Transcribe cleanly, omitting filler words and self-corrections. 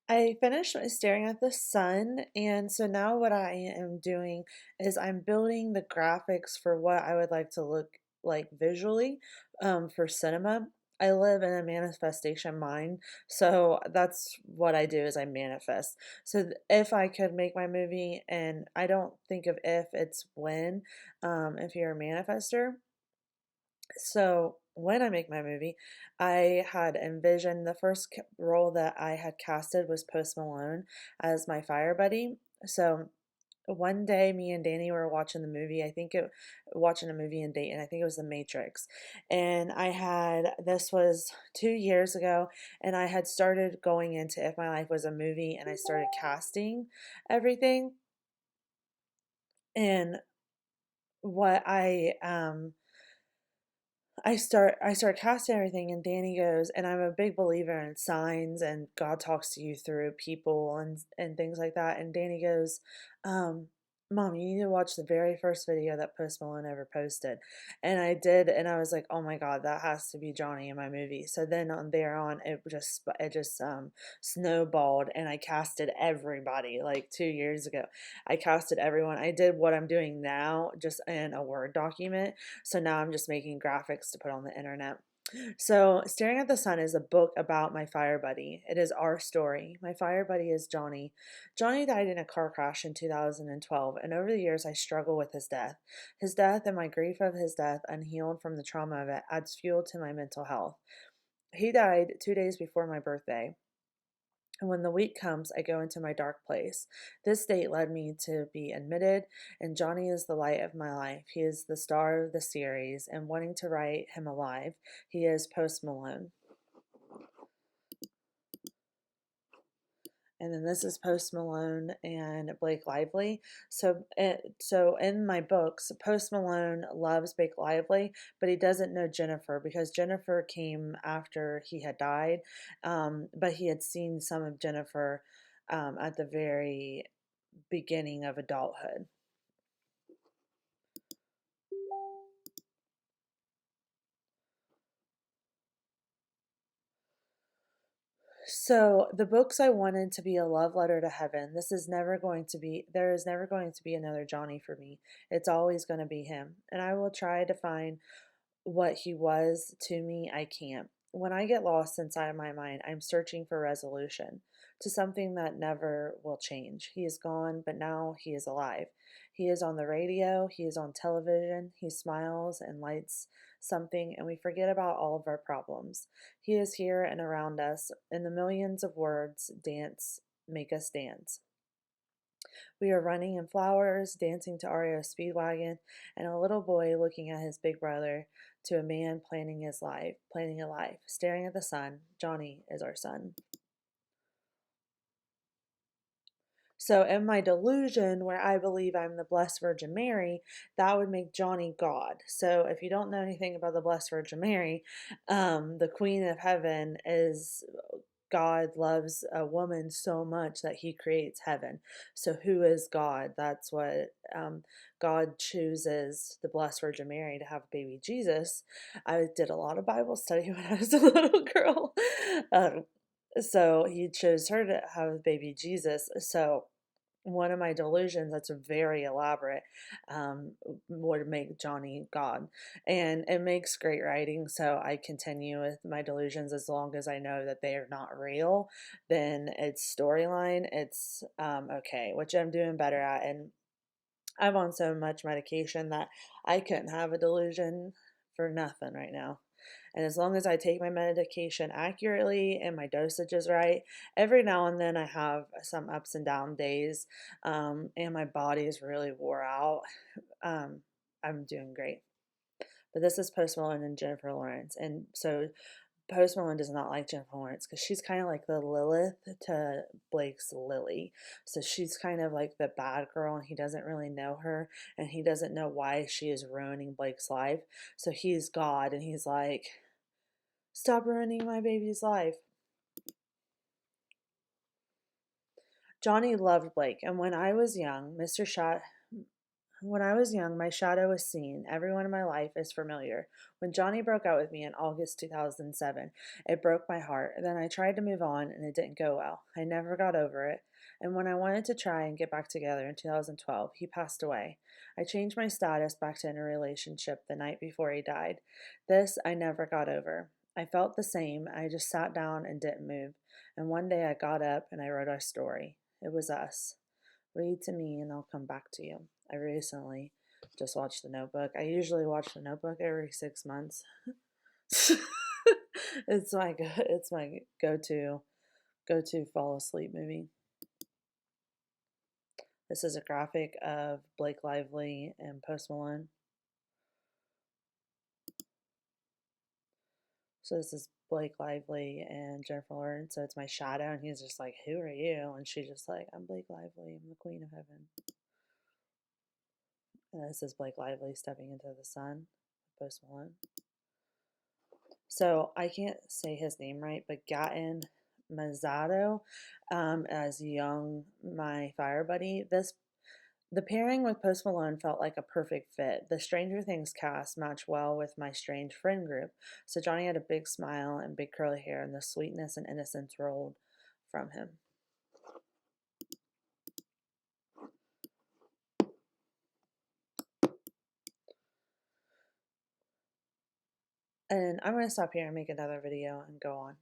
I finished staring at the sun, and so now what I am doing is I'm building the graphics for what I would like to look like visually for cinema. I live in a manifestation mind, so that's what I do is I manifest. So if I could make my movie, and I don't think of if, it's when, if you're a manifester. So when I make my movie, I had envisioned the first role that I had casted was Post Malone as my fire buddy. So one day, me and Danny were watching the movie. Watching a movie in Dayton. I think it was The Matrix, and this was 2 years ago, and I had started going into If My Life Was a Movie, and I started casting everything. And what I start casting everything, and Danny goes, and I'm a big believer in signs and God talks to you through people and things like that. And Danny goes, um, Mom, you need to watch the very first video that Post Malone ever posted. And I did, and I was like, oh my God, that has to be Johnny in my movie. So then on there on, it just snowballed, and I casted everybody like 2 years ago. I casted everyone. I did what I'm doing now, just in a Word document. So now I'm just making graphics to put on the internet. So, Staring at the Sun is a book about my fire buddy. It is our story. My fire buddy is Johnny. Johnny died in a car crash in 2012, and over the years I struggle with his death. His death and my grief of his death, unhealed from the trauma of it, adds fuel to my mental health. He died 2 days before my birthday. And when the week comes, I go into my dark place. This date led me to be admitted, and Johnny is the light of my life. He is the star of the series, and wanting to write him alive, he is Post Malone. And then this is Post Malone and Blake Lively. So in my books, Post Malone loves Blake Lively, but he doesn't know Jennifer because Jennifer came after he had died. But he had seen some of Jennifer at the very beginning of adulthood. So the books I wanted to be a love letter to heaven. There is never going to be another Johnny for me. It's always going to be him. And I will try to find what he was to me. I can't. When I get lost inside of my mind, I'm searching for resolution to something that never will change. He is gone, but now he is alive. He is on the radio, he is on television, he smiles and lights something, and we forget about all of our problems. He is here and around us, and the millions of words dance, make us dance. We are running in flowers, dancing to REO Speedwagon, and a little boy looking at his big brother to a man planning a life, staring at the sun. Johnny is our son. So, in my delusion, where I believe I'm the Blessed Virgin Mary, that would make Johnny God. So, if you don't know anything about the Blessed Virgin Mary, the Queen of Heaven is God loves a woman so much that he creates heaven. So, who is God? That's what God chooses the Blessed Virgin Mary to have baby Jesus. I did a lot of Bible study when I was a little girl. Um, so, he chose her to have baby Jesus. So, one of my delusions that's very elaborate um, would make Johnny God. And it makes great writing. So I continue with my delusions as long as I know that they are not real. Then it's storyline. It's okay, which I'm doing better at. And I'm on so much medication that I couldn't have a delusion for nothing right now. And as long as I take my medication accurately and my dosage is right, every now and then I have some ups and down days, and my body is really wore out. Um, I'm doing great. But this is Post Malone and Jennifer Lawrence. And so Post Malone does not like Jennifer Lawrence because she's kind of like the Lilith to Blake's Lily. So she's kind of like the bad girl, and he doesn't really know her, and he doesn't know why she is ruining Blake's life. So he's God, and he's like, stop ruining my baby's life. Johnny loved Blake, and when I was young, Mr. Shot. When I was young, my shadow was seen. Everyone in my life is familiar. When Johnny broke out with me in August 2007, it broke my heart. Then I tried to move on and it didn't go well. I never got over it. And when I wanted to try and get back together in 2012, he passed away. I changed my status back to in a relationship the night before he died. This I never got over. I felt the same. I just sat down and didn't move. And one day I got up and I wrote our story. It was us. Read to me and I'll come back to you. I recently just watched The Notebook. I usually watch The Notebook every 6 months. It's my go to fall asleep movie. This is a graphic of Blake Lively and Post Malone. So this is Blake Lively and Jennifer Lawrence. So it's my shadow, and he's just like, "Who are you?" And she's just like, "I'm Blake Lively. I'm the Queen of Heaven." And this is Blake Lively stepping into the sun. Post Malone. So I can't say his name right, but Gaten Mazzado, as Young, my fire buddy. The pairing with Post Malone felt like a perfect fit. The Stranger Things cast matched well with my strange friend group. So Johnny had a big smile and big curly hair, and the sweetness and innocence rolled from him. And I'm going to stop here and make another video and go on.